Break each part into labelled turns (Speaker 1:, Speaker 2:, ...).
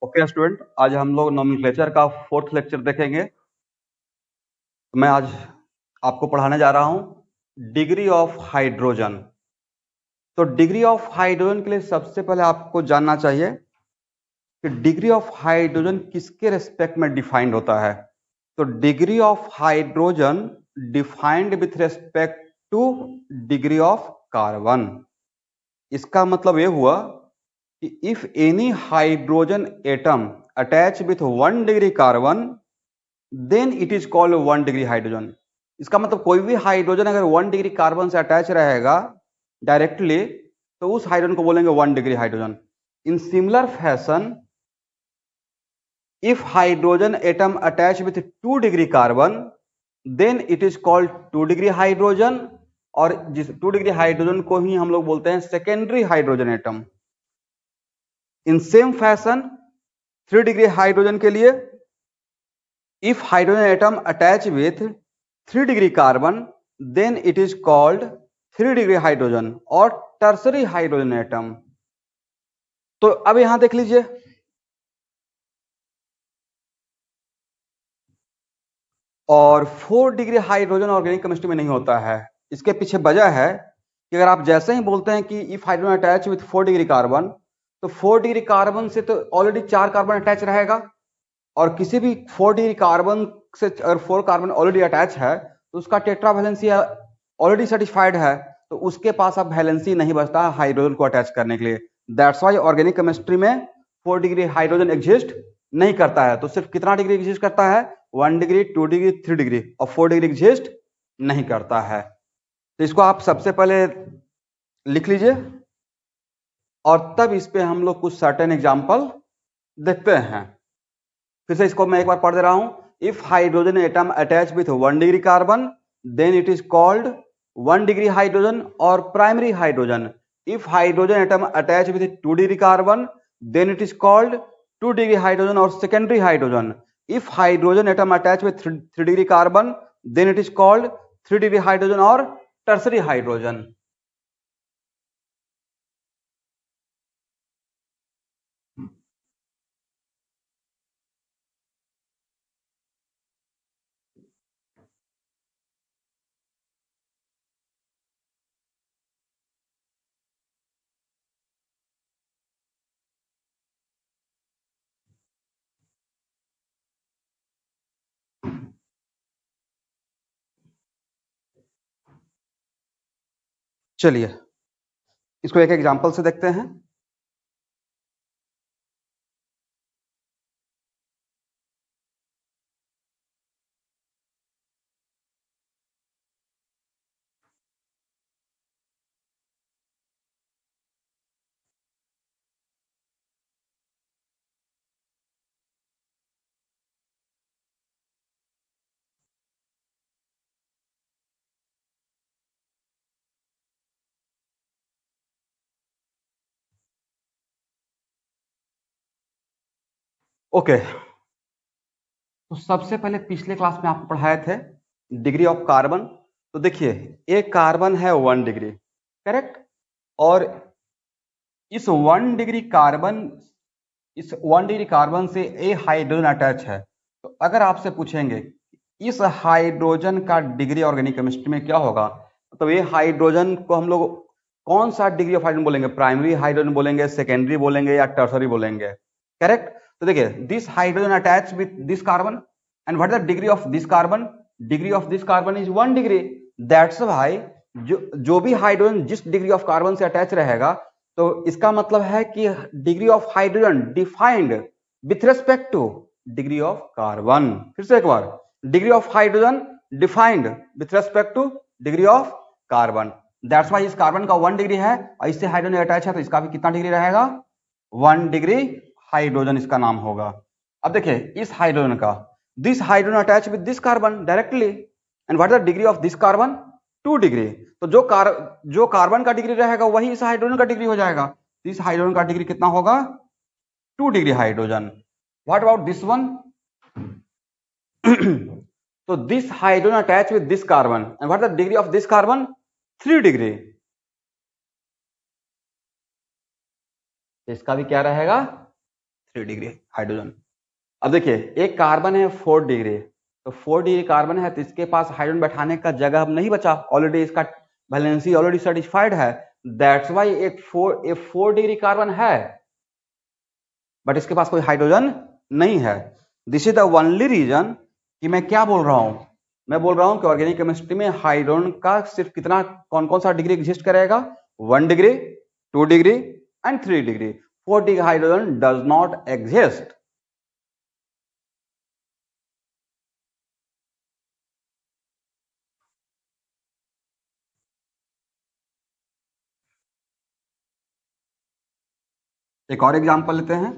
Speaker 1: Okay student, आज हम लोग नोमेनक्लेचर का 4th लेक्चर देखेंगे। तो मैं आज आपको पढ़ाने जा रहा हूं डिग्री ऑफ हाइड्रोजन। तो डिग्री ऑफ हाइड्रोजन के लिए सबसे पहले आपको जानना चाहिए कि डिग्री ऑफ हाइड्रोजन किसके रेस्पेक्ट में डिफाइंड होता है। तो degree of hydrogen defined with respect to degree of carbon. इसका मतलब यह हुआ कि if any hydrogen atom attach with 1 degree carbon then it is called 1 degree hydrogen. इसका मतलब कोई भी हाइड्रोजन अगर 1 डिग्री कार्बन से अटैच रहेगा डायरेक्टली तो उस हाइड्रोजन को बोलेंगे 1 degree hydrogen. In similar fashion if hydrogen atom attach with 2 degree carbon then it is called 2 degree hydrogen, और जिस 2 डिग्री हाइड्रोजन को ही हम लोग बोलते हैं secondary hydrogen atom. In same fashion 3 degree hydrogen के लिए if hydrogen atom attach with 3 degree carbon then it is called 3 degree hydrogen और tertiary hydrogen atom। तो अब यहां देख लीजिए, और 4 डिग्री हाइड्रोजन ऑर्गेनिक केमिस्ट्री में नहीं होता है। इसके पीछे वजह है कि अगर आप जैसे ही बोलते हैं कि if hydrogen attach with 4 degree carbon, तो 4 डिग्री कार्बन से तो ऑलरेडी 4 कार्बन अटैच रहेगा, और किसी भी 4 डिग्री कार्बन से अगर 4 कार्बन ऑलरेडी अटैच है तो उसका टेट्रा वैलेंसी ऑलरेडी सेटिस्फाइड है, तो उसके पास अब वैलेंसी नहीं बचता है हाइड्रोजन को अटैच करने के लिए। दैट्स वाई ऑर्गेनिक केमिस्ट्री में 4 डिग्री हाइड्रोजन एग्जिस्ट नहीं करता है। तो सिर्फ कितना डिग्री एग्जिस्ट करता है? 1 डिग्री, 2 डिग्री, 3 डिग्री, और 4 डिग्री एग्जिस्ट नहीं करता है। तो इसको आप सबसे पहले लिख लीजिए, और तब इस पे हम लोग कुछ सर्टेन एग्जाम्पल देखते हैं। फिर से इसको मैं एक बार पढ़ दे रहा हूं। If hydrogen atom attach with 1 degree carbon then it is called 1 degree hydrogen और primary hydrogen. If hydrogen atom attach with 2 degree carbon then it is called 2 degree hydrogen और secondary hydrogen. If hydrogen atom attach with 3 degree carbon then it is called 3 degree hydrogen और tertiary hydrogen. चलिए इसको एक example से देखते हैं। Okay, तो सबसे पहले पिछले क्लास में आपको पढ़ाए थे डिग्री ऑफ कार्बन। तो देखिए एक कार्बन है 1 डिग्री, करेक्ट, और इस 1 डिग्री कार्बन से ए हाइड्रोजन अटैच है। तो अगर आपसे पूछेंगे इस हाइड्रोजन का डिग्री ऑर्गेनिक केमिस्ट्री में क्या होगा, तो ये हाइड्रोजन को हम लोग कौन सा डिग्री ऑफ हाइड्रोजन बोलेंगे? प्राइमरी हाइड्रोजन बोलेंगे, सेकेंडरी बोलेंगे, या टर्सरी बोलेंगे? करेक्ट। तो देखिए this hydrogen attach with this carbon and what is the degree of this carbon? Degree of this carbon is 1 degree. That's why जो भी हाइड्रोजन जिस डिग्री ऑफ कार्बन से अटैच रहेगा, तो इसका मतलब है कि degree of hydrogen defined with respect to degree of carbon. फिर से एक बार, degree of hydrogen defined with respect to degree of carbon. That's why इस कार्बन का 1 डिग्री है और इससे हाइड्रोजन अटैच है, तो इसका भी कितना डिग्री रहेगा? 1 डिग्री हाइड्रोजन इसका नाम होगा। अब देखिए इस हाइड्रोजन का, this hydrogen attach with this carbon directly, and what is the degree of this carbon? 2 degree. तो जो कार्बन का डिग्री रहेगा वही इस हाइड्रोजन का डिग्री हो जाएगा। इस हाइड्रोजन का डिग्री कितना होगा? 2 degree hydrogen. What about this one? तो this hydrogen attach with this carbon and what is the degree of this carbon? 3 degree. इसका भी क्या रहेगा? 3 डिग्री हाइड्रोजन। अब देखिए एक कार्बन है 4 डिग्री, तो 4 डिग्री कार्बन है तो इसके पास हाइड्रोजन बैठाने का जगह अब नहीं बचा, ऑलरेडी इसका वैलेंसी ऑलरेडी सेटिस्फाइड है। दैट्स वाई एक 4 डिग्री कार्बन है बट इसके पास कोई हाइड्रोजन नहीं है। This is the only reason कि मैं क्या बोल रहा हूं, मैं बोल रहा हूं कि ऑर्गेनिक केमिस्ट्री में हाइड्रोजन का सिर्फ कितना कौन कौन सा डिग्री एग्जिस्ट करेगा, 1 degree, 2 degree and 3 degree. 4 degree hydrogen does not exist. एक और एग्जांपल लेते हैं।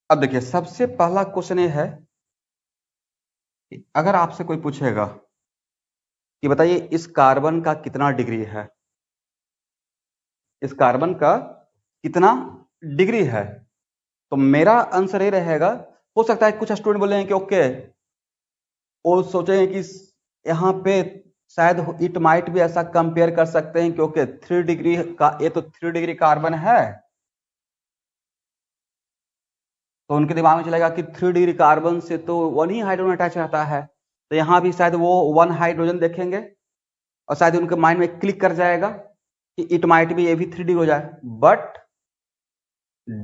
Speaker 1: अब देखिए सबसे पहला क्वेश्चन ये है कि अगर आपसे कोई पूछेगा कि बताइए इस कार्बन का कितना डिग्री है, इस कार्बन का कितना डिग्री है, तो मेरा आंसर ये रहेगा, हो सकता है कुछ स्टूडेंट बोले कि ओके वो सोचेंगे कि यहाँ पे शायद इट माइट भी ऐसा कंपेयर कर सकते हैं क्योंकि 3 डिग्री का ये तो 3 डिग्री कार्बन है, तो उनके दिमाग में चलेगा कि 3 डिग्री कार्बन से तो 1 ही हाइड्रोजन अटैच रहता है, तो यहाँ भी शायद वो 1 हाइड्रोजन देखेंगे और शायद उनके माइंड में क्लिक कर जाएगा कि इट माइट भी ये भी 3 डिग्री हो जाए। बट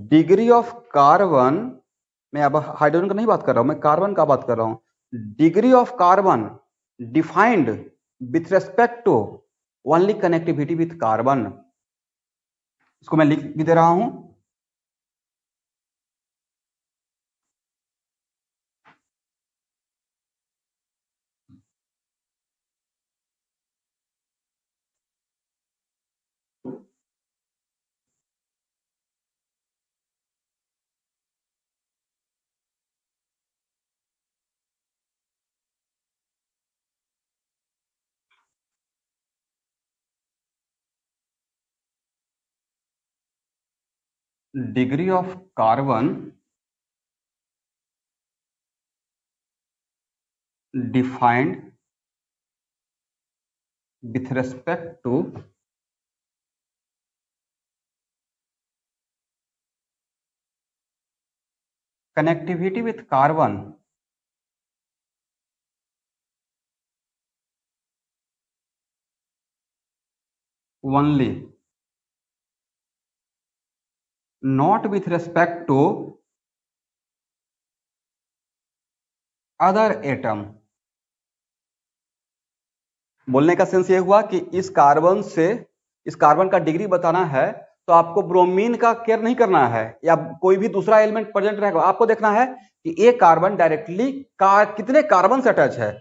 Speaker 1: डिग्री ऑफ कार्बन, मैं अब हाइड्रोजन का नहीं बात कर रहा हूं, मैं कार्बन का बात कर रहा हूं। Degree of carbon defined with respect to only connectivity with carbon. इसको मैं लिख भी दे रहा हूं। Degree of carbon defined with respect to connectivity with carbon only, not with respect to other atom। बोलने का सेंस ये हुआ कि इस कार्बन से, इस कार्बन का डिग्री बताना है तो आपको ब्रोमीन का केयर नहीं करना है या कोई भी दूसरा एलिमेंट प्रेजेंट रहेगा, आपको देखना है कि ये कार्बन डायरेक्टली कितने कार्बन से अटैच है।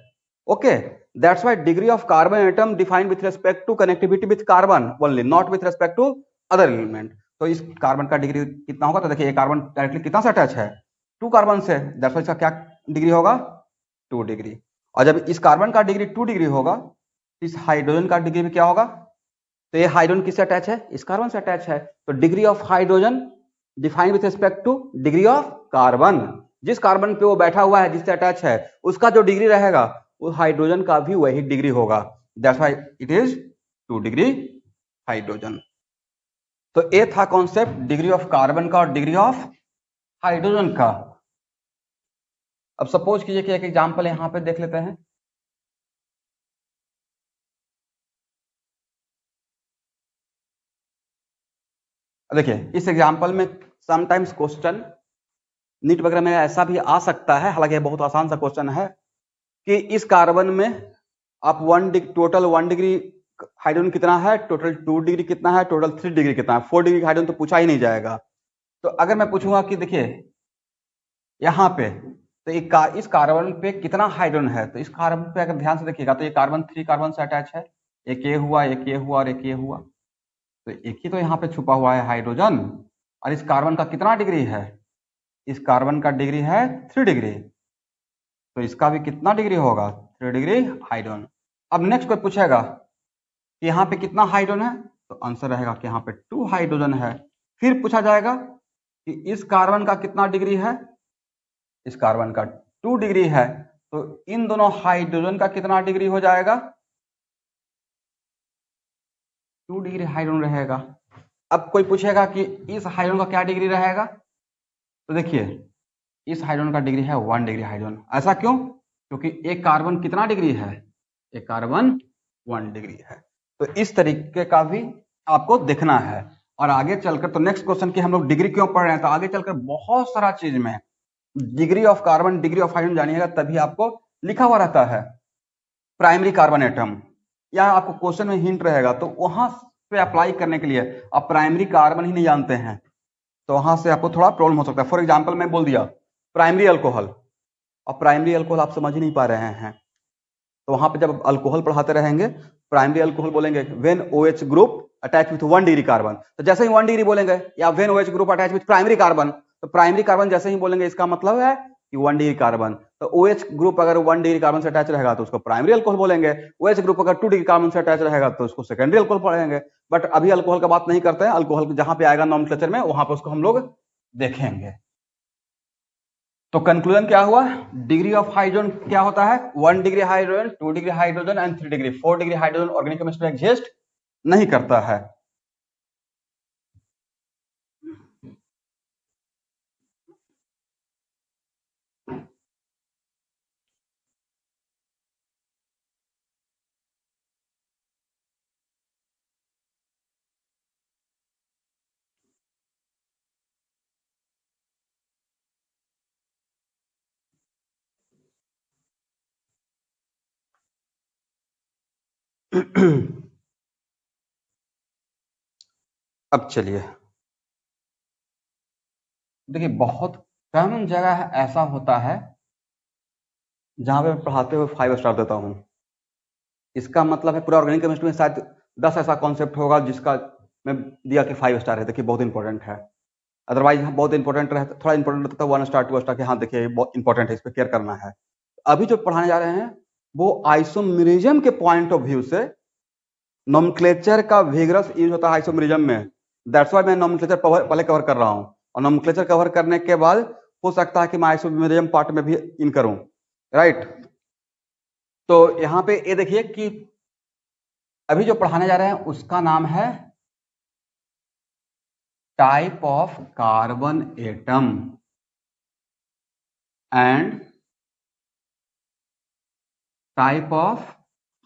Speaker 1: Okay, that's why degree of carbon atom defined with respect to connectivity with carbon only, not with respect to other element. तो इस कार्बन का डिग्री कितना होगा, तो देखिए ये कार्बन डायरेक्टली कितना से अटैच है, 2 कार्बन से, दैट्स व्हाई इसका क्या डिग्री होगा, 2 डिग्री। और जब इस कार्बन का डिग्री 2 डिग्री होगा, इस हाइड्रोजन का डिग्री भी क्या होगा, तो ये हाइड्रोजन किससे अटैच है, इस कार्बन से अटैच है, तो degree of hydrogen defined with respect to degree of carbon. जिस कार्बन पे वो बैठा हुआ है, जिससे अटैच है, उसका जो डिग्री रहेगा उस हाइड्रोजन का भी वही डिग्री होगा, that's why it is 2 degree hydrogen. तो ये था कॉन्सेप्ट डिग्री ऑफ कार्बन का और डिग्री ऑफ हाइड्रोजन का। अब सपोज कीजिए कि एक एग्जांपल यहां पे देख लेते हैं। देखिए इस एग्जांपल में समटाइम्स क्वेश्चन नीट वगैरह में ऐसा भी आ सकता है, हालांकि बहुत आसान सा क्वेश्चन है कि इस कार्बन में आप टोटल 1 डिग्री हाइड्रोजन कितना है, टोटल 2 डिग्री कितना है, टोटल 3 डिग्री कितना है, 4 डिग्री हाइड्रोजन तो पूछा ही नहीं जाएगा। तो अगर मैं पूछूंगा कि देखिए यहाँ पे तो इस कार्बन पे कितना हाइड्रोजन है, तो इस कार्बन पे अगर ध्यान से देखिएगा तो ये कार्बन 3 कार्बन से अटैच है, एक ये हुआ, एक ये हुआ और एक ये हुआ, तो एक ही तो यहाँ पे छुपा हुआ है हाइड्रोजन। और इस कार्बन का कितना डिग्री है, इस कार्बन का डिग्री है 3 डिग्री, तो इसका भी कितना डिग्री होगा, 3 डिग्री हाइड्रोजन। अब नेक्स्ट कोई पूछेगा कि यहाँ पे कितना हाइड्रोजन है, तो आंसर रहेगा कि यहाँ पे 2 हाइड्रोजन है। फिर पूछा जाएगा कि इस कार्बन का कितना डिग्री है, इस कार्बन का 2 डिग्री है, तो इन दोनों हाइड्रोजन का कितना डिग्री हो जाएगा? 2 डिग्री हाइड्रोजन रहेगा। अब कोई पूछेगा कि इस हाइड्रोजन का क्या डिग्री रहेगा, तो देखिए इस हाइड्रोजन का डिग्री है 1 डिग्री हाइड्रोजन। ऐसा क्यों? क्योंकि एक कार्बन कितना डिग्री है? एक कार्बन 1 डिग्री है। तो इस तरीके का भी आपको देखना है। और आगे चलकर तो नेक्स्ट क्वेश्चन की हम लोग डिग्री क्यों पढ़ रहे हैं, तो आगे चलकर बहुत सारा चीज में degree of carbon, degree of hydrogen जानिएगा, तभी आपको लिखा हुआ रहता है प्राइमरी कार्बन एटम, या आपको क्वेश्चन में हिंट रहेगा, तो वहां पे अप्लाई करने के लिए आप प्राइमरी कार्बन ही नहीं जानते हैं तो वहां से आपको थोड़ा प्रॉब्लम हो सकता है। फॉर एग्जाम्पल मैं बोल दिया प्राइमरी अल्कोहल, अब प्राइमरी अल्कोहल आप समझ ही नहीं पा रहे हैं, तो वहां पे जब अल्कोहल पढ़ाते रहेंगे प्राइमरी अल्कोहल बोलेंगे when OH group attach with 1 degree carbon, तो जैसे ही 1 डिग्री बोलेंगे, या when OH group attach with primary carbon, तो प्राइमरी कार्बन जैसे ही बोलेंगे इसका मतलब है कि 1 डिग्री कार्बन। तो OH ग्रुप अगर 1 डिग्री कार्बन से अटैच रहेगा तो उसको प्राइमरी अल्कोहल बोलेंगे, OH ग्रुप अगर 2 डिग्री कार्बन से अटैच रहेगा तो उसको सेकेंडरी अल्कोहल बोलेंगे। बट अभी अल्कोहल का बात नहीं करते हैं, अल्कोहल जहां पे आएगा नॉमेनक्लेचर में वहां पे उसको हम लोग देखेंगे। तो कंक्लूजन क्या हुआ? डिग्री ऑफ हाइड्रोजन क्या होता है? 1 degree hydrogen, 2 degree hydrogen and 3 degree. 4 degree hydrogen organic chemistry में एग्जिस्ट नहीं करता है। अब चलिए, देखिए बहुत कम जगह ऐसा होता है जहां पे पढ़ाते हुए 5 स्टार देता हूं। इसका मतलब है पूरा ऑर्गेनिक केमिस्ट्री में शायद 10 ऐसा कॉन्सेप्ट होगा जिसका मैं दिया कि 5 स्टार है। देखिए बहुत इंपॉर्टेंट है, अदरवाइज बहुत इंपॉर्टेंट रहता, थोड़ा इंपॉर्टेंट रहता है 1 स्टार 2 स्टार के, हाँ देखिए बहुत इंपॉर्टेंट है, इस पर केयर करना है। अभी जो पढ़ाने जा रहे हैं वो आइसोमेरिज्म के पॉइंट ऑफ व्यू से, नोमेनक्लेचर का विगरस यूज होता है आइसोमेरिज्म में, दैट्स व्हाई मैं नोमेनक्लेचर पहले कवर कर रहा हूं, और नोमेनक्लेचर कवर करने के बाद हो सकता है कि मैं आइसोमेरिज्म पार्ट में भी इन करूं, राइट। तो यहां पे ये देखिए कि अभी जो पढ़ाने जा रहे हैं उसका नाम है type of carbon atom and type of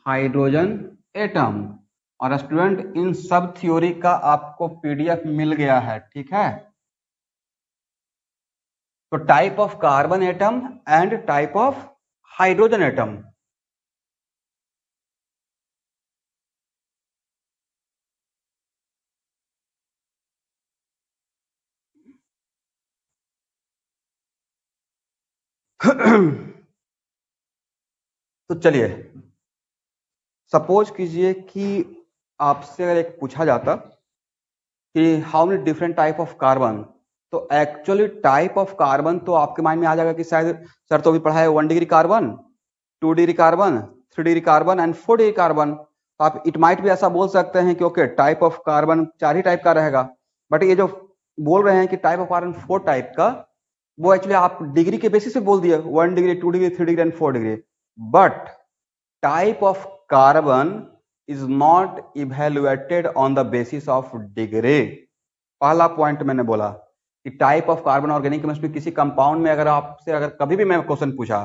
Speaker 1: hydrogen atom. और स्टूडेंट इन सब थ्योरी का आपको PDF मिल गया है, ठीक है। तो type of carbon atom and type of hydrogen atom, तो चलिए सपोज कीजिए कि आपसे अगर एक पूछा जाता कि how many different type of carbon, तो एक्चुअली टाइप ऑफ कार्बन तो आपके माइंड में आ जाएगा कि शायद सर तो भी पढ़ा है 1 degree carbon, 2 degree carbon, 3 degree carbon and 4 degree carbon. तो आप इट माइट भी ऐसा बोल सकते हैं कि okay type of carbon 4 he type का रहेगा, बट ये जो बोल रहे हैं कि टाइप ऑफ कार्बन 4 टाइप का, वो एक्चुअली आप डिग्री के बेसिस पे बोल दिए 1 degree, 2 degree, 3 degree and 4 degree. But type of carbon is not evaluated on the basis of degree. पहला पॉइंट मैंने बोला कि type of carbon organic chemistry किसी कंपाउंड में अगर आपसे अगर कभी भी मैं क्वेश्चन पूछा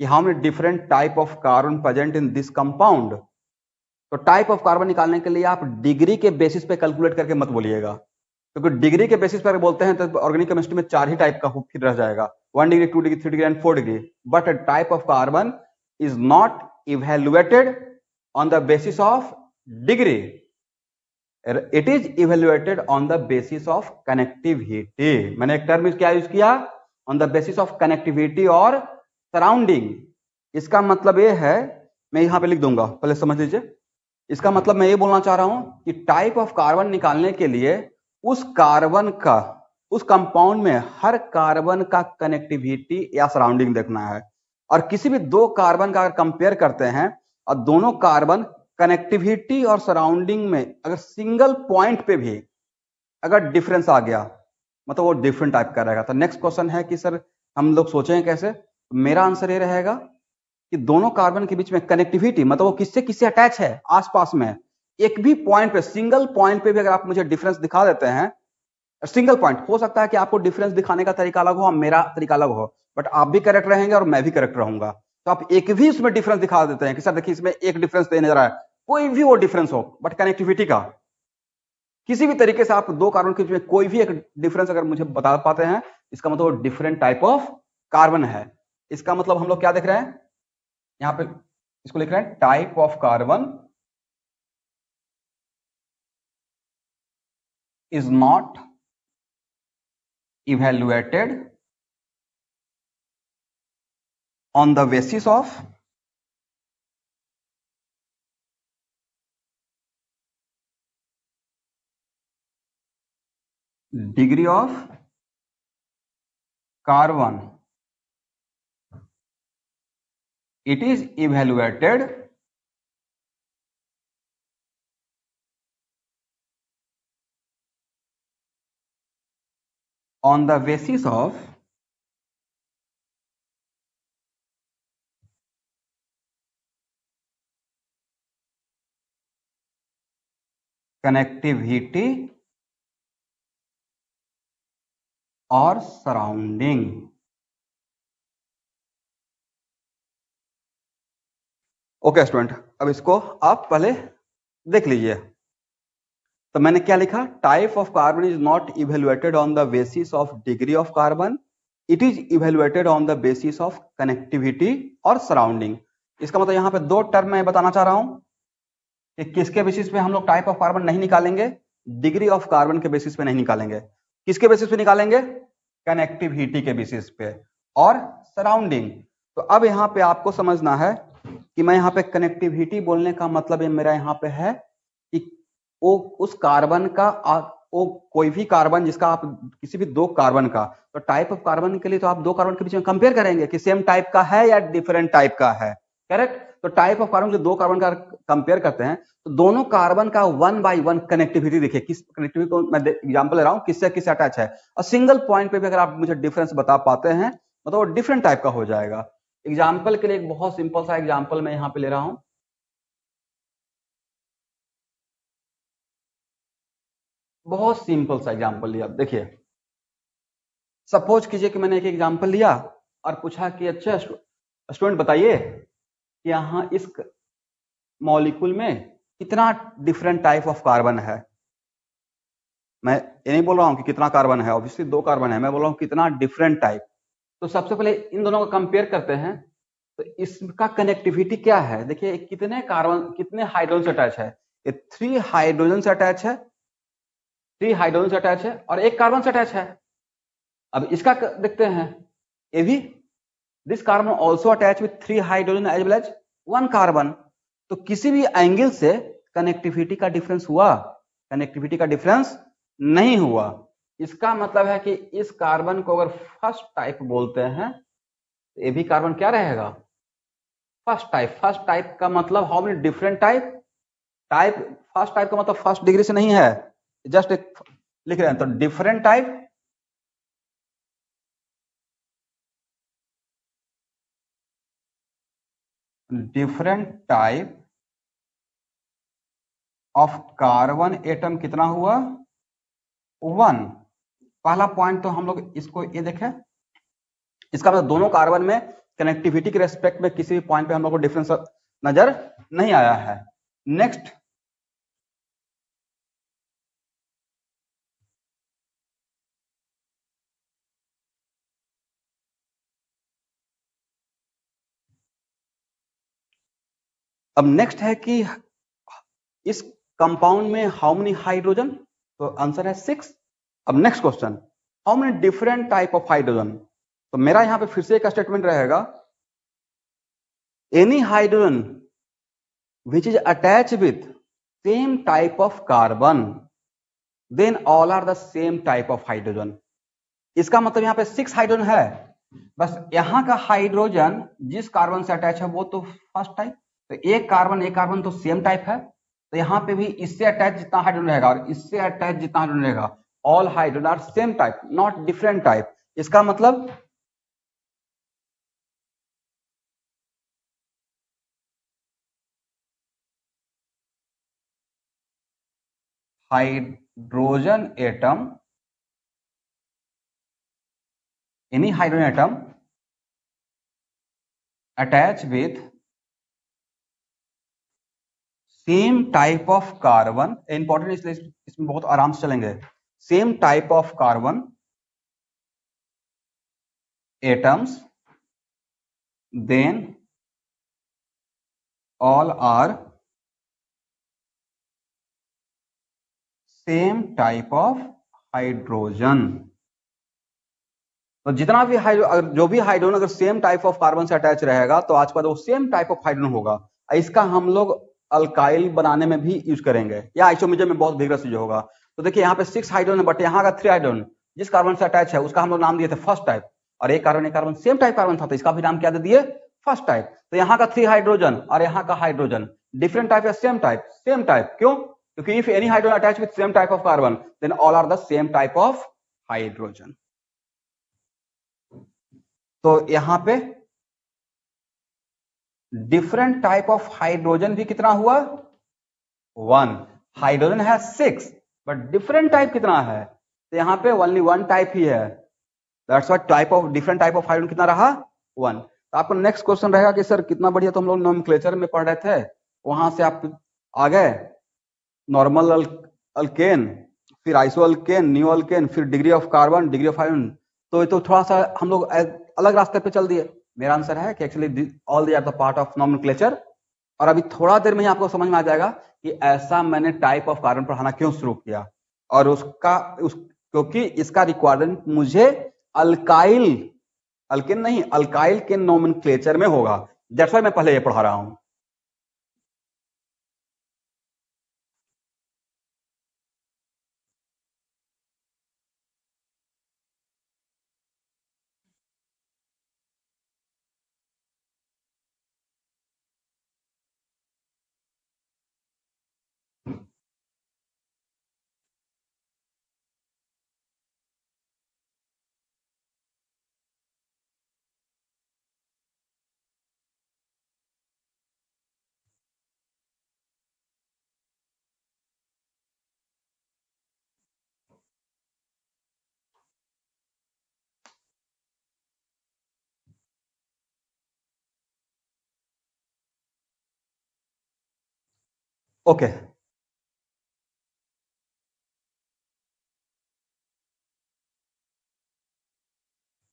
Speaker 1: कि how many different type of carbon present in this compound, तो टाइप ऑफ कार्बन निकालने के लिए आप डिग्री के बेसिस पे कैलकुलेट करके मत बोलिएगा, क्योंकि डिग्री के बेसिस पर बोलते हैं तो ऑर्गेनिक केमिस्ट्री में 4 ही टाइप का फिर रह जाएगा, 1 degree, 2 degree, 3 degree and 4 degree. But type of carbon is not evaluated on the basis of degree, it is evaluated on the basis of connectivity. मैंने एक टर्म क्या यूज किया? On the basis of connectivity और surrounding. इसका मतलब ये है, मैं यहां पे लिख दूंगा, पहले समझ लीजिए। इसका मतलब मैं ये बोलना चाह रहा हूं कि टाइप ऑफ कार्बन निकालने के लिए उस कार्बन का, उस कंपाउंड में हर कार्बन का कनेक्टिविटी या सराउंडिंग देखना है। और किसी भी 2 कार्बन का अगर कंपेयर करते हैं और दोनों कार्बन कनेक्टिविटी और सराउंडिंग में अगर सिंगल पॉइंट पे भी अगर डिफरेंस आ गया, मतलब वो डिफरेंट टाइप का रहेगा। तो नेक्स्ट क्वेश्चन है कि सर हम लोग सोचेंगे कैसे? मेरा आंसर ये रहेगा कि दोनों कार्बन के बीच में कनेक्टिविटी, मतलब वो किससे किससे अटैच है आसपास में, एक भी पॉइंट पे, सिंगल पॉइंट पे भी अगर आप मुझे डिफरेंस दिखा देते हैं, सिंगल पॉइंट, हो सकता है कि आपको डिफरेंस दिखाने का तरीका अलग हो, मेरा तरीका अलग हो, बट आप भी करेक्ट रहेंगे और मैं भी करेक्ट रहूंगा। तो आप एक भी उसमें डिफरेंस दिखा देते हैं कि सर देखिए इसमें एक डिफरेंस तो नजर आया, कोई भी वो डिफरेंस हो, बट कनेक्टिविटी का किसी भी तरीके से आप दो कार्बन के बीच में कोई भी एक डिफरेंस अगर मुझे बता पाते हैं, इसका मतलब डिफरेंट टाइप ऑफ कार्बन है। इसका मतलब हम लोग क्या देख रहे हैं यहां पे, इसको लिख रहे हैं type of carbon is not evaluated on the basis of degree of carbon. It is evaluated on the basis of connectivity और सराउंडिंग। ओके स्टूडेंट, अब इसको आप पहले देख लीजिए। तो मैंने क्या लिखा, type of carbon is not evaluated on the basis of degree of carbon, it is evaluated on the basis of connectivity और सराउंडिंग। इसका मतलब यहाँ पे दो टर्म मैं बताना चाह रहा हूं कि किसके बेसिस पे हम लोग टाइप ऑफ कार्बन नहीं निकालेंगे, डिग्री ऑफ कार्बन के बेसिस पे नहीं निकालेंगे, किसके बेसिस पे निकालेंगे, कनेक्टिविटी के बेसिस पे और सराउंडिंग। तो अब यहाँ पे आपको समझना है कि मैं यहाँ पे कनेक्टिविटी बोलने का मतलब मेरा यहाँ पे है कि वो उस कार्बन का वो कोई भी कार्बन जिसका आप किसी भी दो कार्बन का, तो टाइप ऑफ कार्बन के लिए तो आप दो कार्बन के बीच में कंपेयर करेंगे कि सेम टाइप का है या डिफरेंट टाइप का है, करेक्ट। तो टाइप ऑफ कार्बन जो दो कार्बन का कंपेयर करते हैं, तो दोनों कार्बन का 1 बाय 1 कनेक्टिविटी देखिए, किस कनेक्टिविटी को मैं एग्जांपल ले रहा हूं, किससे किससे अटैच है, और सिंगल पॉइंट पे भी अगर आप मुझे डिफरेंस बता पाते हैं, मतलब वो डिफरेंट टाइप का हो जाएगा। एग्जाम्पल के लिए एक बहुत सिंपल सा एग्जाम्पल मैं यहाँ पे ले रहा हूं, बहुत सिंपल सा एग्जाम्पल लिया। देखिए सपोज कीजिए कि मैंने एक एग्जाम्पल लिया और पूछा कि अच्छा स्टूडेंट बताइए कि यहाँ इस मॉलिक्यूल में कितना डिफरेंट टाइप ऑफ कार्बन है। मैं ये नहीं बोल रहा हूँ कि कितना कार्बन है, ऑब्वियसली दो कार्बन है, मैं बोल रहा हूँ कितना डिफरेंट टाइप। तो सबसे पहले इन दोनों का कंपेयर करते हैं, तो इसका कनेक्टिविटी क्या है। देखिए कितने कार्बन, कितने हाइड्रोजन से अटैच है, ये 3 हाइड्रोजन से अटैच है, 3 हाइड्रोजन से अटैच है और एक कार्बन से अटैच है। अब इसका देखते हैं, ये भी this carbon also attach with 3 hydrogen as well as 1 carbon. तो किसी भी एंगल से कनेक्टिविटी का डिफरेंस हुआ, कनेक्टिविटी का डिफरेंस नहीं हुआ। इसका मतलब है कि इस कार्बन को अगर फर्स्ट टाइप बोलते हैं, तो ये भी कार्बन क्या रहेगा, फर्स्ट टाइप। फर्स्ट टाइप का मतलब how many different type, type first type का मतलब फर्स्ट डिग्री से नहीं है, जस्ट एक लिख रहे हैं। तो different type, different type of carbon atom कितना हुआ, 1। पहला पॉइंट तो हम लोग इसको ये देखें, इसका मतलब दोनों कार्बन में कनेक्टिविटी के रेस्पेक्ट में किसी भी पॉइंट पे हम लोग को डिफरेंस नजर नहीं आया है। नेक्स्ट, अब नेक्स्ट है कि इस कंपाउंड में हाउ मेनी हाइड्रोजन, तो आंसर है 6। अब next question, how many different type of hydrogen. तो मेरा यहां पे फिर से एक स्टेटमेंट रहेगा, any hydrogen which is attach with same type of carbon, then all are the same type of hydrogen. इसका मतलब यहाँ पे 6 हाइड्रोजन है, बस यहाँ का हाइड्रोजन जिस कार्बन से अटैच है वो तो फर्स्ट टाइप, तो एक कार्बन तो सेम टाइप है, तो यहाँ पे भी इससे अटैच जितना हाइड्रोजन रहेगा और इससे अटैच जितना हाइड्रोजन रहेगा, all hydrogen are same type not different type. इसका मतलब hydrogen atom, any hydrogen atom attached with same type of carbon, important इसलिए इसमें बहुत आराम से चलेंगे, same type of carbon atoms, then all are same type of hydrogen। तो जितना भी जो भी हाइड्रोजन अगर सेम टाइप ऑफ कार्बन से अटैच रहेगा तो आज के बाद वो सेम टाइप ऑफ हाइड्रोजन होगा। इसका हम लोग अल्काइल बनाने में भी यूज करेंगे या आइसोमेरिज्म में बहुत vigorous यूज होगा। तो देखिए यहाँ पे 6 हाइड्रोजन बट यहाँ का 3 हाइड्रोजन जिस कार्बन से अटैच है उसका हम लोग नाम दिए थे फर्स्ट टाइप, और एक कार्बन सेम टाइप कार्बन था तो इसका भी नाम क्या दे दिए, फर्स्ट टाइप। तो यहाँ का 3 हाइड्रोजन और यहाँ का हाइड्रोजन डिफरेंट टाइप या सेम टाइप, सेम टाइप क्यों, क्योंकि if any hydrogen attach with same type of carbon then all are the same type of hydrogen. तो यहां पे डिफरेंट टाइप ऑफ हाइड्रोजन भी कितना हुआ, 1। हाइड्रोजन है 6 बट डिफरेंट टाइप कितना है, तो यहां पे ओनली 1 टाइप ही है, that's why type of different type of hydrogen कितना रहा, 1। तो आपको नेक्स्ट क्वेश्चन रहेगा कि सर कितना बढ़िया, तो हम लोग नोमेनक्लेचर में पढ़ रहे थे, वहां से आप आ गए नॉर्मल अल्केन, फिर आइसो अल्केन, न्यू अल्केन, फिर degree of carbon, degree of hydrogen, तो थोड़ा सा हम लोग अलग रास्ते पे चल दिए। मेरा आंसर है कि actually all they are the part of nomenclature. और अभी थोड़ा देर में ही आपको समझ में आ जाएगा कि ऐसा मैंने टाइप ऑफ कार्बन पढ़ाना क्यों शुरू किया, और क्योंकि इसका रिक्वायरमेंट मुझे अल्काइल, अल्केन नहीं अल्काइल के नोमेनक्लेचर में होगा, दैट्स व्हाई मैं पहले ये पढ़ा रहा हूं। ओके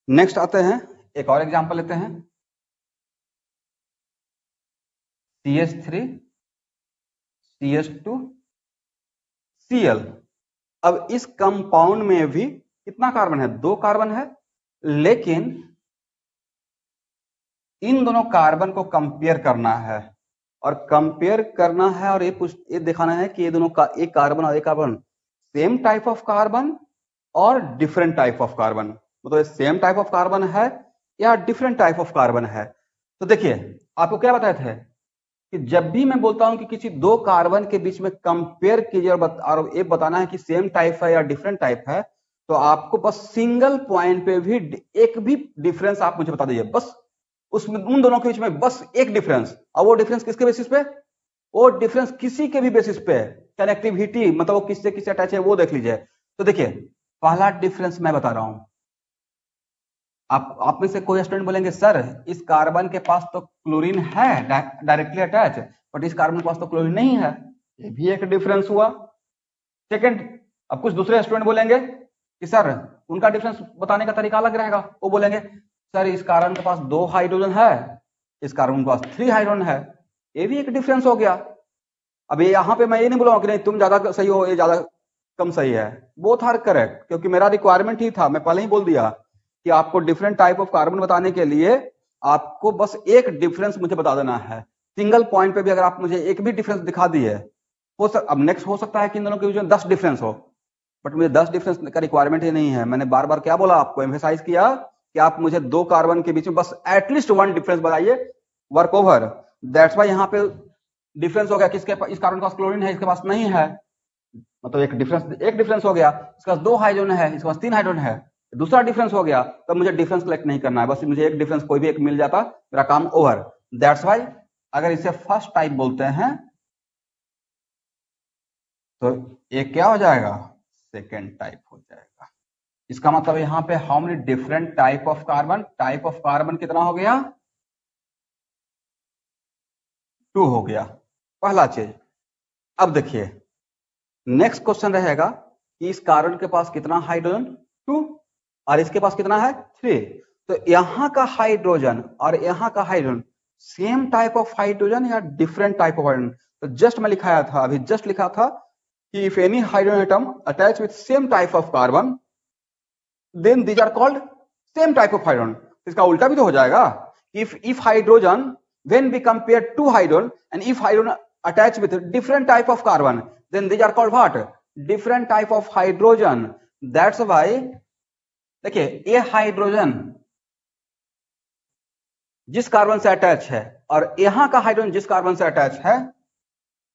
Speaker 1: नेक्स्ट आते हैं, एक और एग्जांपल लेते हैं, CH3 CH2 Cl। अब इस कंपाउंड में भी कितना कार्बन है, 2 कार्बन है, लेकिन इन दोनों कार्बन को कंपेयर करना है, और कंपेयर करना है और ये दिखाना है कि ये दोनों का एक कार्बन और एक carbon same type of carbon और डिफरेंट टाइप ऑफ कार्बन, मतलब सेम टाइप ऑफ कार्बन है या डिफरेंट टाइप ऑफ कार्बन है। तो देखिए आपको क्या बताए थे कि जब भी मैं बोलता हूं कि किसी 2 कार्बन के बीच में कंपेयर कीजिए और ये बताना है कि सेम टाइप है या डिफरेंट टाइप है, तो आपको बस सिंगल पॉइंट पे भी एक भी डिफरेंस आप मुझे बता दीजिए, बस उसमें उन दोनों के बीच में बस एक डिफरेंस, और वो डिफरेंस किसके बेसिस पे, वो डिफरेंस किसी के भी बेसिस पे, कनेक्टिविटी मतलब वो किससे किससे अटैच है वो देख लीजिए। तो देखिए पहला डिफरेंस मैं बता रहा हूं, आप में से कोई स्टूडेंट बोलेंगे सर इस कार्बन के पास तो क्लोरीन है डायरेक्टली अटैच, बट इस कार्बन के पास तो क्लोरीन नहीं है, ये भी एक डिफरेंस हुआ। सेकंड, अब कुछ दूसरे स्टूडेंट बोलेंगे कि सर उनका डिफरेंस बताने का तरीका अलग रहेगा, वो बोलेंगे सर इस कार्बन के पास 2 हाइड्रोजन है, इस कार्बन के पास 3 हाइड्रोजन है, ये भी एक डिफरेंस हो गया। अब ये यहाँ पे मैं ये नहीं बोलूंगा कि नहीं तुम ज्यादा सही हो ये ज्यादा कम सही है, बोथ आर करेक्ट, क्योंकि मेरा रिक्वायरमेंट ही था, मैं पहले ही बोल दिया कि आपको डिफरेंट टाइप ऑफ कार्बन बताने के लिए आपको बस एक डिफरेंस मुझे बता देना है, सिंगल पॉइंट पे भी अगर आप मुझे एक भी डिफरेंस दिखा दिए अब नेक्स्ट हो सकता है कि इन दोनों के बीच में 10 डिफरेंस हो, बट मुझे 10 डिफरेंस का रिक्वायरमेंट ही नहीं है। मैंने बार बार क्या बोला, आपको एम्फेसाइज किया कि आप मुझे 2 कार्बन के बीच में बस एटलीस्ट 1 डिफरेंस बताइए, वर्क ओवर। दैट्स वाई यहाँ पे डिफरेंस हो गया, किसके पास, इस कार्बन के पास क्लोरीन है, इसके पास नहीं है, मतलब एक डिफरेंस हो गया, इसके पास 2 हाइड्रोजन है, इसके पास 3 हाइड्रोजन है, दूसरा डिफरेंस हो गया, तब मुझे डिफरेंस कलेक्ट नहीं करना है, बस मुझे एक डिफरेंस कोई भी एक मिल जाता, मेरा काम ओवर। दैट्स वाई अगर इसे फर्स्ट टाइप बोलते हैं तो ये क्या हो जाएगा, सेकेंड टाइप हो जाएगा। इसका मतलब यहाँ पे how many different type of carbon, type of carbon कितना हो गया, 2 हो गया, पहला चीज। अब देखिए नेक्स्ट क्वेश्चन रहेगा कि इस कार्बन के पास कितना हाइड्रोजन, 2, और इसके पास कितना है, 3। तो यहाँ का हाइड्रोजन और यहाँ का hydrogen same type of hydrogen या डिफरेंट टाइप ऑफ हाइड्रोजन। तो जस्ट मैं लिखाया था, अभी जस्ट लिखा था कि if any hydrogen atom attach with same type of carbon then these are called same type of hydrogen. इसका उल्टा भी तो हो जाएगा, if hydrogen when we compare two hydrogen and if hydrogen attach with different type of carbon then these are called what, different type of hydrogen। that's why देखिए ये hydrogen जिस carbon से अटैच है और यहाँ का हाइड्रोजन जिस carbon से अटैच है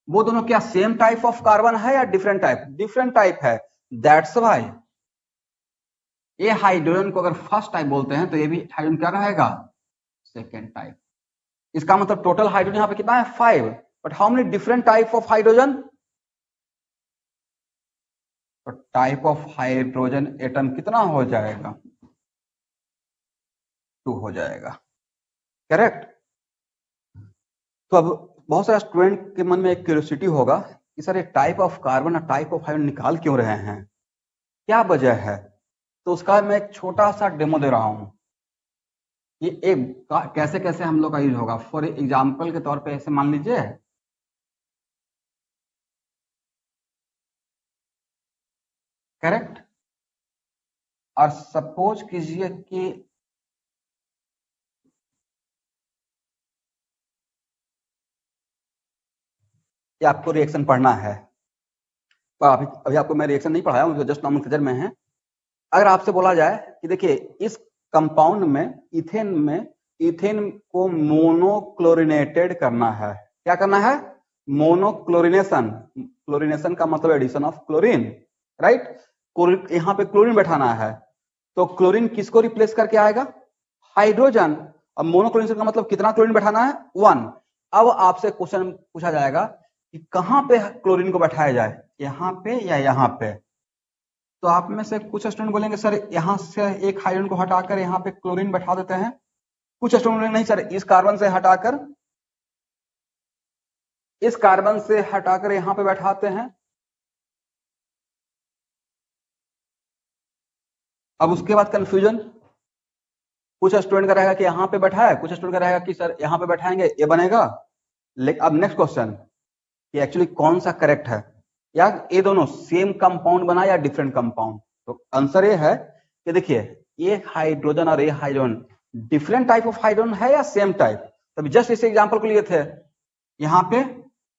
Speaker 1: वो दोनों क्या सेम टाइप ऑफ कार्बन है या डिफरेंट टाइप, डिफरेंट टाइप है। दैट्स वाई ये हाइड्रोजन को अगर फर्स्ट टाइप बोलते हैं तो ये भी हाइड्रोजन क्या रहेगा, सेकेंड टाइप। इसका मतलब टोटल हाइड्रोजन यहाँ पे कितना है, 5, but how many different type of hydrogen, तो टाइप ऑफ हाइड्रोजन एटम कितना हो जाएगा, 2 हो जाएगा, करेक्ट। तो अब बहुत सारे स्टूडेंट के मन में एक क्यूरियोसिटी होगा कि सर ये टाइप ऑफ कार्बन और टाइप ऑफ हाइड्रोजन निकाल क्यों रहे हैं, क्या वजह है। तो उसका मैं एक छोटा सा डेमो दे रहा हूं, ये एक कैसे कैसे हम लोग का यूज होगा। फॉर एग्जाम्पल के तौर पे ऐसे मान लीजिए करेक्ट, और सपोज कीजिए कि ये आपको रिएक्शन पढ़ना है, पर अभी आपको मैं रिएक्शन नहीं पढ़ाया, मुझे जस्ट नॉमेनक्लेचर में है। अगर आपसे बोला जाए कि देखिए इस कंपाउंड में इथेन को मोनोक्लोरिनेटेड करना है, क्या करना है, मोनोक्लोरिनेशन। क्लोरिनेशन का मतलब एडिशन ऑफ क्लोरीन, राइट। यहाँ पे क्लोरीन बैठाना है, तो क्लोरीन किसको रिप्लेस करके आएगा, हाइड्रोजन। अब मोनोक्लोरिनेशन का मतलब कितना क्लोरीन बैठाना है, 1। अब आपसे क्वेश्चन पूछा जाएगा कि कहां पे क्लोरीन को बैठाया जाए, यहाँ पे या यहाँ पे। तो आप में से कुछ स्टूडेंट बोलेंगे सर यहाँ से एक हाइड्रोजन को हटाकर यहाँ पे क्लोरीन बैठा देते हैं, कुछ स्टूडेंट बोलेंगे नहीं सर इस कार्बन से हटाकर यहाँ पे बैठाते हैं। अब उसके बाद कंफ्यूजन, कुछ स्टूडेंट का रहेगा कि यहाँ पे बैठा है, कुछ स्टूडेंट का रहेगा कि सर यहाँ पे बैठाएंगे ये बनेगा। लेकिन अब नेक्स्ट क्वेश्चन कि एक्चुअली कौन सा करेक्ट है, या ये दोनों सेम कंपाउंड बना या डिफरेंट कंपाउंड। तो आंसर ये है कि देखिए ये हाइड्रोजन और ये hydrogen different type of hydrogen है या सेम टाइप। तभी जस्ट इस एग्जांपल को लिए थे, यहाँ पे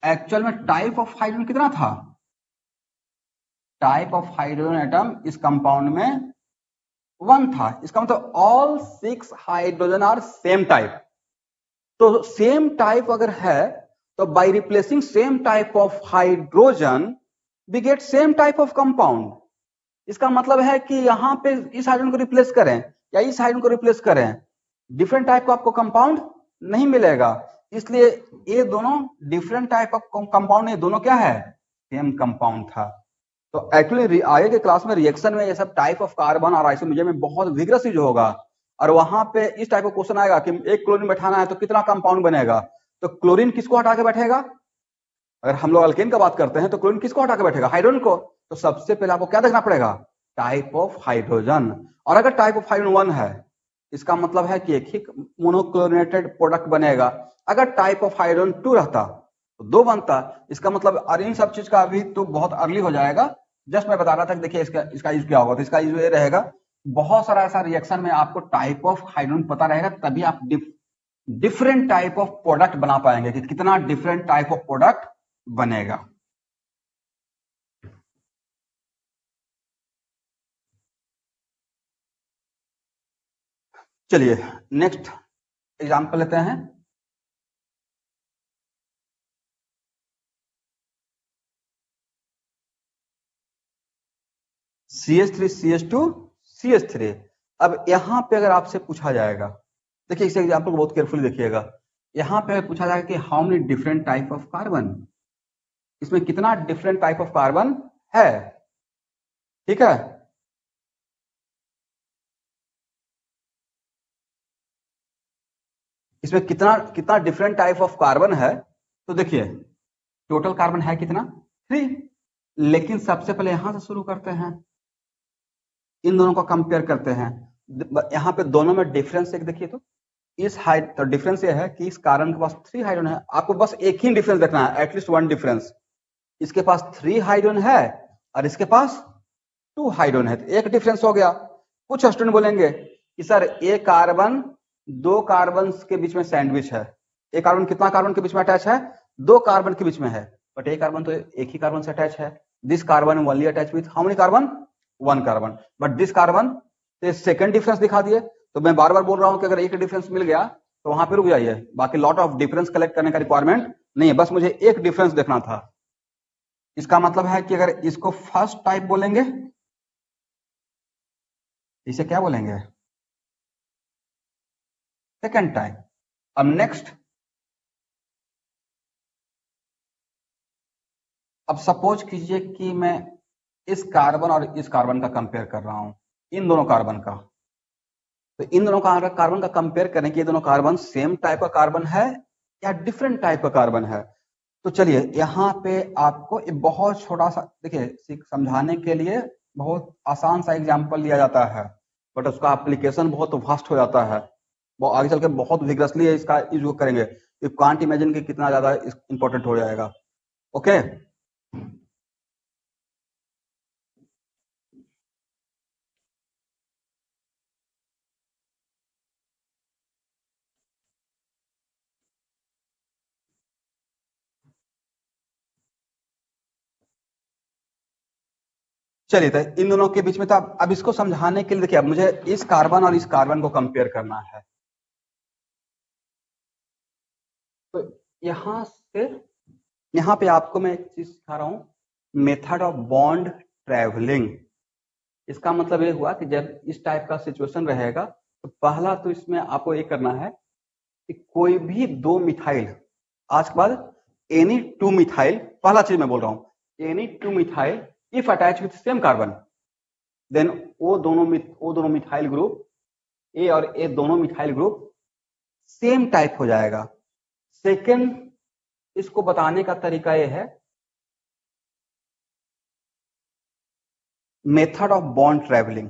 Speaker 1: एक्चुअल में टाइप ऑफ हाइड्रोजन कितना था, टाइप ऑफ हाइड्रोजन एटम इस कंपाउंड में 1 था। इसका मतलब all 6 hydrogen are same type. तो सेम टाइप अगर है तो by replacing same type of hydrogen we get same type of compound. इसका मतलब है कि यहाँ पे इस हाइड्रोजन को रिप्लेस करें या इस हाइड्रोजन को रिप्लेस करें, डिफरेंट टाइप का आपको कंपाउंड नहीं मिलेगा। इसलिए ये दोनों डिफरेंट टाइप ऑफ कंपाउंड, ये दोनों क्या है, सेम कंपाउंड था। तो एक्चुअली आगे के क्लास में रिएक्शन में ये सब टाइप ऑफ कार्बन और आइसोमर्स में बहुत विग्रस यूज होगा, और वहां पे इस टाइप का क्वेश्चन आएगा कि एक क्लोरीन बैठाना है तो कितना कंपाउंड बनेगा। तो क्लोरीन किसको हटा के बैठेगा, अगर हम लोग अल्केन का बात करते हैं तो क्लोरीन किसको हटा के बैठेगा, हाइड्रोजन को। तो सबसे पहले आपको क्या देखना पड़ेगा, टाइप ऑफ हाइड्रोजन। और अगर टाइप ऑफ हाइड्रोजन 1 है इसका मतलब है कि एक ही मोनोक्लोरिनेटेड प्रोडक्ट बनेगा। अगर टाइप ऑफ हाइड्रोजन 2 रहता तो 2 बनता। इसका मतलब, और इन सब चीज का अभी तो बहुत अर्ली हो जाएगा, जस्ट मैं बता रहा था कि देखिए इसका यूज क्या होगा। तो इसका यूज ये रहेगा, बहुत सारा ऐसा रिएक्शन में आपको टाइप ऑफ हाइड्रोजन पता रहेगा, तभी आप डिफरेंट टाइप ऑफ प्रोडक्ट बना पाएंगे कि कितना डिफरेंट टाइप ऑफ प्रोडक्ट बनेगा। चलिए नेक्स्ट एग्जांपल लेते हैं। CH3 CH2 CH3। अब यहां पे अगर आपसे पूछा जाएगा, देखिए इस एग्जांपल को बहुत केयरफुली देखिएगा, यहां पे पूछा जाएगा कि how many different type of carbon, इसमें कितना डिफरेंट टाइप ऑफ कार्बन है, ठीक है। इसमें कितना कितना डिफरेंट टाइप ऑफ कार्बन है, तो देखिए टोटल कार्बन है कितना 3, लेकिन सबसे पहले यहां से शुरू करते हैं, इन दोनों को कंपेयर करते हैं। यहाँ पे दोनों में डिफरेंस एक देखिए, तो इस तो डिफरेंस ये है कि इस कार्बन के पास 3 हाइड्रोजन है, आपको बस एक ही डिफरेंस देखना है, एटलीस्ट 1 डिफरेंस। इसके पास 3 हाइड्रोजन है और इसके पास 2 हाइड्रोजन है, तो एक डिफरेंस हो गया। कुछ स्टूडेंट बोलेंगे कि सर एक कार्बन 2 कार्बन के बीच में सैंडविच है, एक कार्बन कितना कार्बन के बीच में अटैच है, 2 कार्बन के बीच में है, बट एक कार्बन तो एक ही कार्बन से अटैच है। This carbon only attach with how many carbon, 1 carbon, but this carbon से सेकंड डिफरेंस दिखा दिए। तो मैं बार बार बोल रहा हूं कि अगर एक डिफरेंस मिल गया तो वहां पे रुक जाइए, बाकी लॉट ऑफ डिफरेंस कलेक्ट करने का रिक्वायरमेंट नहीं है, बस मुझे एक डिफरेंस देखना था। इसका मतलब है कि अगर इसको फर्स्ट टाइप बोलेंगे, इसे क्या बोलेंगे, सेकंड टाइप। अब नेक्स्ट, अब सपोज कीजिए कि मैं इस कार्बन और इस कार्बन का कंपेयर कर रहा हूं, इन दोनों कार्बन का, तो इन दोनों कार्बन का कंपेयर करें कि ये दोनों कार्बन सेम टाइप का कार्बन है या डिफरेंट टाइप का कार्बन है। तो चलिए यहाँ पे आपको एक बहुत छोटा सा, देखिए समझाने के लिए बहुत आसान सा एग्जांपल लिया जाता है, बट उसका एप्लीकेशन बहुत वास्ट हो जाता है, वो आगे चल के बहुत विग्रसली इसका यूज करेंगे, यू कांट इमेजिन कि कितना ज्यादा इंपॉर्टेंट हो जाएगा। ओके, चलिए तो इन दोनों के बीच में, तो अब इसको समझाने के लिए देखिए, अब मुझे इस कार्बन और इस कार्बन को कंपेयर करना है, तो यहाँ पे आपको मैं एक चीज सिखा रहा हूँ, मेथड ऑफ बॉन्ड ट्रेवलिंग। इसका मतलब ये हुआ कि जब इस टाइप का सिचुएशन रहेगा तो पहला तो इसमें आपको ये करना है कि कोई भी 2 मिथाइल, आज के बाद एनी 2 मिथाइल, पहला चीज मैं बोल रहा हूं, any 2 methyl if attach with same carbon, then वो दोनों मिथाइल ग्रुप ए और ए दोनों मिथाइल ग्रुप सेम टाइप हो जाएगा। सेकेंड, इसको बताने का तरीका यह है method of bond travelling,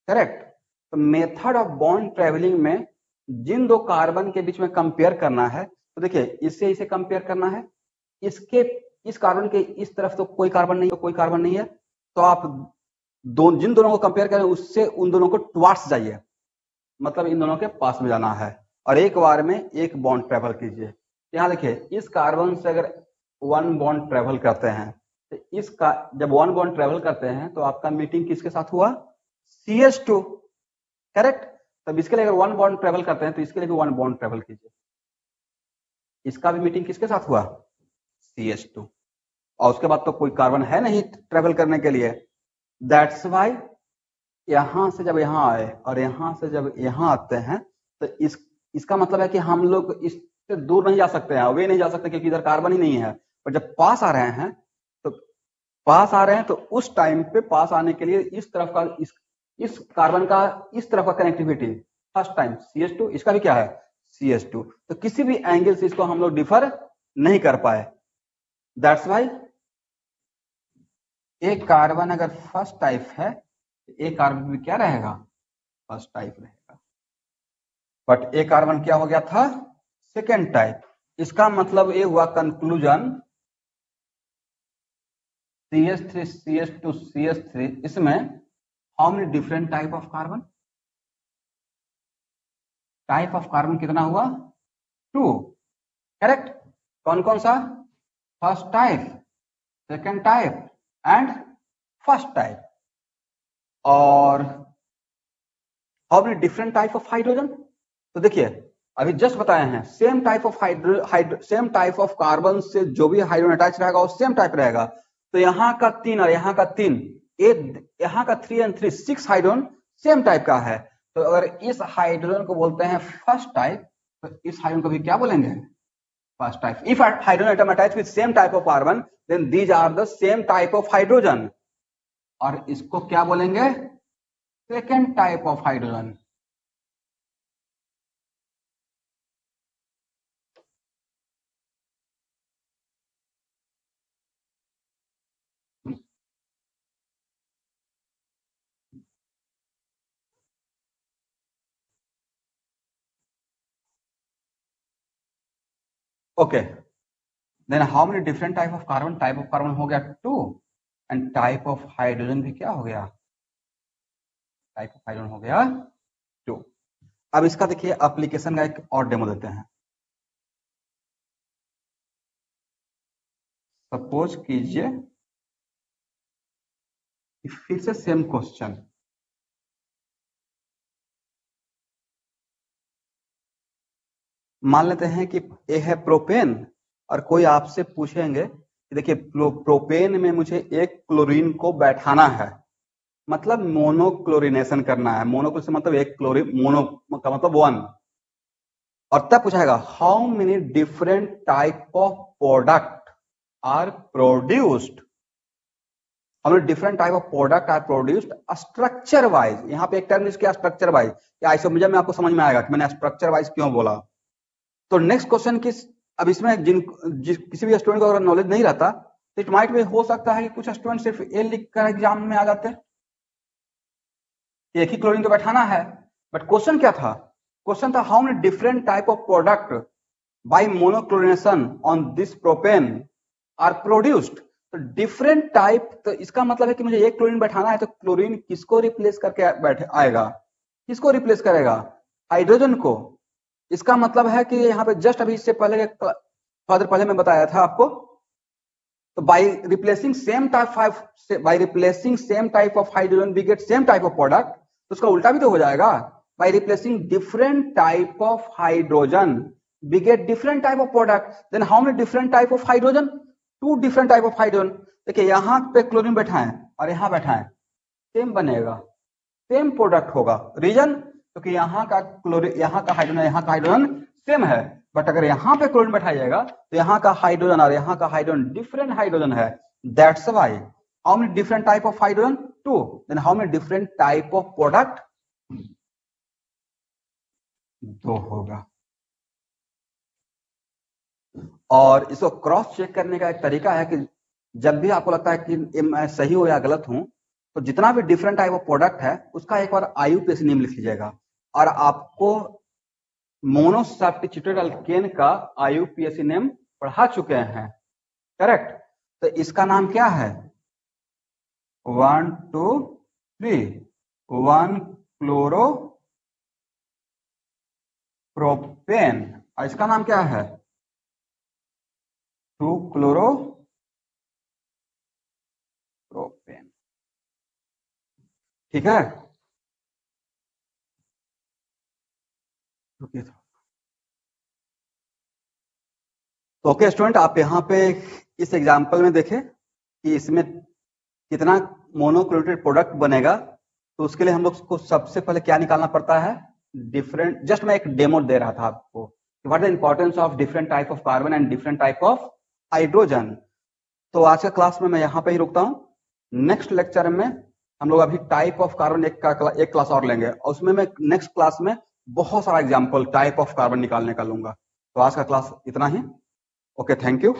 Speaker 1: correct. तो मेथड ऑफ बॉन्ड ट्रेवलिंग में जिन 2 कार्बन के बीच में कंपेयर करना है, तो देखिए इससे इसे कंपेयर करना है, इसके इस कार्बन के इस तरफ तो कोई कार्बन नहीं है, तो आप जिन दोनों को कंपेयर करें उससे उन दोनों को टुवार्ड्स जाइए, मतलब इन दोनों के पास में जाना है और एक बार में एक बॉन्ड ट्रेवल कीजिए। यहाँ देखिए इस कार्बन से अगर 1 बॉन्ड ट्रेवल करते हैं, तो इसका जब 1 बॉन्ड ट्रेवल करते हैं तो आपका मीटिंग किसके साथ हुआ, CH2, करेक्ट। तब इसके लिए अगर 1 बॉन्ड ट्रेवल करते हैं तो इसके लिए भी 1 बॉन्ड ट्रेवल कीजिए, इसका भी मीटिंग किसके साथ हुआ, CH2, और उसके बाद तो कोई कार्बन है नहीं ट्रेवल करने के लिए। दैट्स वाई यहां से जब यहां आए और यहां से जब यहां आते हैं तो इसका मतलब है कि हम लोग इससे दूर नहीं जा सकते हैं, वे नहीं जा सकते क्योंकि इधर कार्बन ही नहीं है। और जब पास आ रहे हैं तो उस टाइम पे पास आने के लिए इस तरफ का इस कार्बन का इस तरफ का कनेक्टिविटी, फर्स्ट टाइम CH2, इसका भी क्या है CH2, तो किसी भी एंगल से इसको हम लोग डिफर नहीं कर पाए। दैट्स वाई एक कार्बन अगर फर्स्ट टाइप है, एक कार्बन भी क्या रहेगा, फर्स्ट टाइप रहेगा, बट एक कार्बन क्या हो गया था, सेकेंड टाइप। इसका मतलब ये हुआ कंक्लूजन, CH3 CH2 CH3, इसमें how many different type of carbon, type of carbon कितना हुआ, 2, करेक्ट। कौन कौन सा, first type, second type and first type. और how many different type of hydrogen, तो देखिए अभी जस्ट बताए हैं सेम टाइप ऑफ कार्बन से जो भी हाइड्रोजन अटैच रहेगा वो सेम टाइप रहेगा। तो यहाँ का 3 और यहाँ का 3, यहाँ का 3 and 3 6 हाइड्रोजन सेम टाइप का है। तो अगर इस हाइड्रोजन को बोलते हैं फर्स्ट टाइप, तो इस हाइड्रोजन को भी क्या बोलेंगे, first type. If a hydrogen atom attached with same type of carbon, then these are the same type of hydrogen. और इसको क्या बोलेंगे? Second type of hydrogen. Okay, then how many different type of carbon? Type of carbon हो गया 2 and type of hydrogen भी क्या हो गया? टाइप ऑफ हाइड्रोजन हो गया 2. अब इसका देखिए एप्लीकेशन का एक और डेमो देते हैं. सपोज कीजिए फिर से सेम क्वेश्चन. मान लेते हैं कि ये है प्रोपेन और कोई आपसे पूछेंगे कि देखिए प्रोपेन में मुझे एक क्लोरीन को बैठाना है, मतलब मोनोक्लोरिनेशन करना है. मोनोक्लोरिनेशन मतलब एक क्लोरीन, मोनो का मतलब 1. और तब पूछाएगा how many different type of product are produced. How many different type of product are produced structure wise. यहाँ पे एक टर्म यूज किया स्ट्रक्चर वाइज. या आइसोमेरिज्म में आपको समझ में आएगा कि मैंने स्ट्रक्चर वाइज क्यों बोला. तो नेक्स्ट क्वेश्चन अब इसमें किसी भी स्टूडेंट को अगर नॉलेज नहीं रहता तो इट माइट भी हो सकता है कि कुछ स्टूडेंट सिर्फ ए लिख कर एग्जाम में आ जाते, एक ही क्लोरीन को बैठाना है. बट क्वेश्चन क्या था? क्वेश्चन था how many different type of product by monochlorination on this propane are produced. तो डिफरेंट टाइप, तो इसका मतलब है कि मुझे एक क्लोरीन बैठाना है तो क्लोरीन किसको रिप्लेस करके बैठे आएगा? किसको रिप्लेस करेगा? हाइड्रोजन को. इसका मतलब है कि यहाँ पे जस्ट अभी इससे पहले पहले मैं बताया था आपको, तो by replacing same type of hydrogen we get same type of product. तो उसका उल्टा भी तो हो जाएगा. By replacing different type of hydrogen we get different type of product. Then how many different type of hydrogen? 2 different type of hydrogen. देखिए यहाँ पे क्लोरीन बैठाएं और यहाँ बैठाएं, सेम बनेगा, सेम प्रोडक्ट होगा. रीजन क्योंकि यहाँ का हाइड्रोजन सेम है. बट अगर यहाँ पे क्लोरीन बैठाइएगा तो यहाँ का हाइड्रोजन और यहाँ का हाइड्रोजन डिफरेंट हाइड्रोजन है. That's why how many different type of hydrogen? 2. Then how many different type of product? 2 होगा. और इसको क्रॉस चेक करने का एक तरीका है कि जब भी आपको लगता है कि मैं सही हो या गलत हूं, तो जितना भी डिफरेंट टाइप ऑफ प्रोडक्ट है उसका एक बार आईयूपीएसी नेम लिख लीजिएगा. और आपको मोनोसब्स्टिट्यूटेड अल्केन का आईयूपीएसी नेम पढ़ा चुके हैं, करेक्ट? तो इसका नाम क्या है? 1 2 3 1 क्लोरो प्रोपेन. और इसका नाम क्या है? 2 क्लोरो प्रोपेन. ठीक है. तो ओके स्टूडेंट, आप यहाँ पे इस एग्जांपल में देखें कि इसमें कितना मोनोक्लोरेटेड प्रोडक्ट बनेगा. तो उसके लिए हम लोग को सबसे पहले क्या निकालना पड़ता है? डिफरेंट. जस्ट मैं एक डेमो दे रहा था आपको, what the importance of different type of carbon and different type of hydrogen. तो आज का क्लास में मैं यहाँ पे ही रुकता हूँ. नेक्स्ट लेक्चर में हम लोग अभी टाइप ऑफ कार्बन एक क्लास और लेंगे और उसमें मैं नेक्स्ट क्लास में बहुत सारा एग्जाम्पल टाइप ऑफ कार्बन निकालने का लूंगा. तो आज का क्लास इतना ही. Okay, thank you.